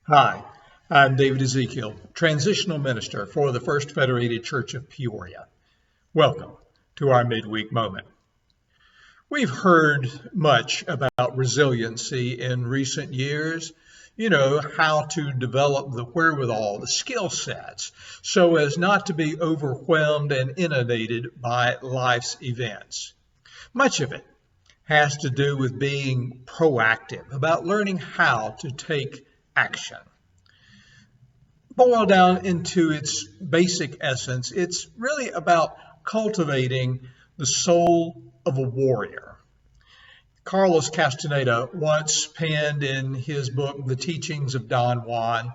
Hi, I'm David Ezekiel, transitional minister for the First Federated Church of Peoria. Welcome to our midweek moment. We've heard much about resiliency in recent years, how to develop the wherewithal, the skill sets, so as not to be overwhelmed and inundated by life's events. Much of it has to do with being proactive, about learning how to take action. Boiled down into its basic essence, it's really about cultivating the soul of a warrior. Carlos Castaneda once penned in his book, The Teachings of Don Juan,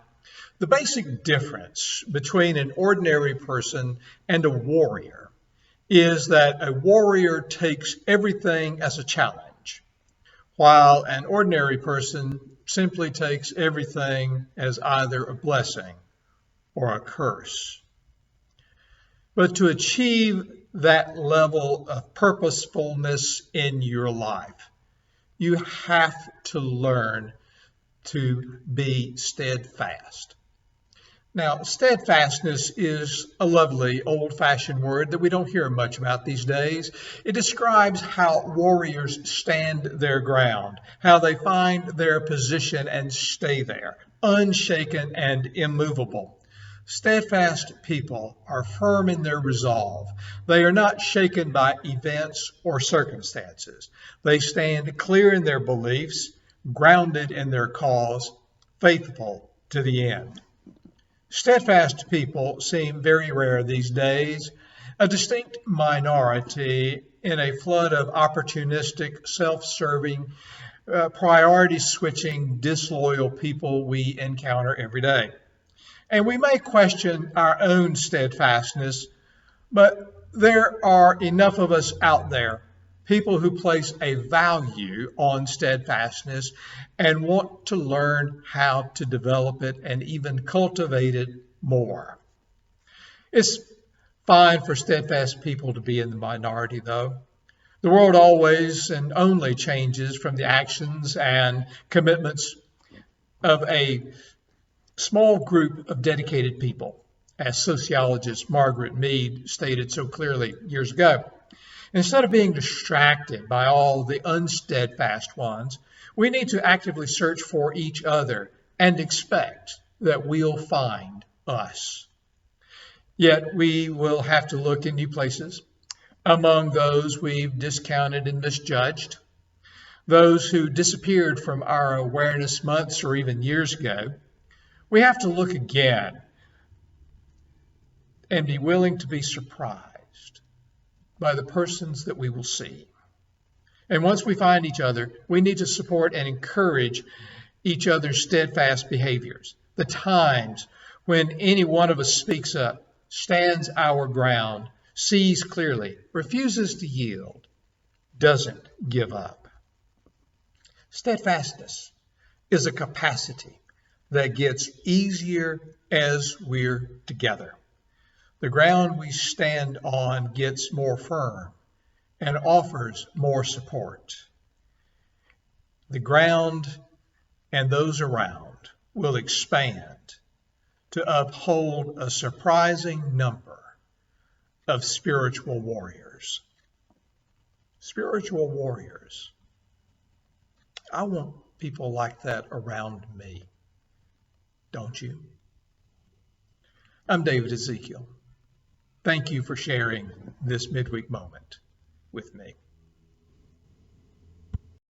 the basic difference between an ordinary person and a warrior is that a warrior takes everything as a challenge, while an ordinary person simply takes everything as either a blessing or a curse. But to achieve that level of purposefulness in your life, you have to learn to be steadfast. Now, steadfastness is a lovely old-fashioned word that we don't hear much about these days. It describes how warriors stand their ground, how they find their position and stay there, unshaken and immovable. Steadfast people are firm in their resolve. They are not shaken by events or circumstances. They stand clear in their beliefs, grounded in their cause, faithful to the end. Steadfast people seem very rare these days, a distinct minority in a flood of opportunistic, self-serving, priority-switching, disloyal people we encounter every day. And we may question our own steadfastness, but there are enough of us out there, people who place a value on steadfastness and want to learn how to develop it and even cultivate it more. It's fine for steadfast people to be in the minority, though. The world always and only changes from the actions and commitments of a small group of dedicated people, as sociologist Margaret Mead stated so clearly years ago. Instead of being distracted by all the unsteadfast ones, we need to actively search for each other and expect that we'll find us. Yet we will have to look in new places, among those we've discounted and misjudged, those who disappeared from our awareness months or even years ago. We have to look again and be willing to be surprised by the persons that we will see. And once we find each other, we need to support and encourage each other's steadfast behaviors. The times when any one of us speaks up, stands our ground, sees clearly, refuses to yield, doesn't give up. Steadfastness is a capacity that gets easier as we're together. The ground we stand on gets more firm and offers more support. The ground and those around will expand to uphold a surprising number of spiritual warriors. Spiritual warriors. I want people like that around me. Don't you? I'm David Ezekiel. Thank you for sharing this midweek moment with me.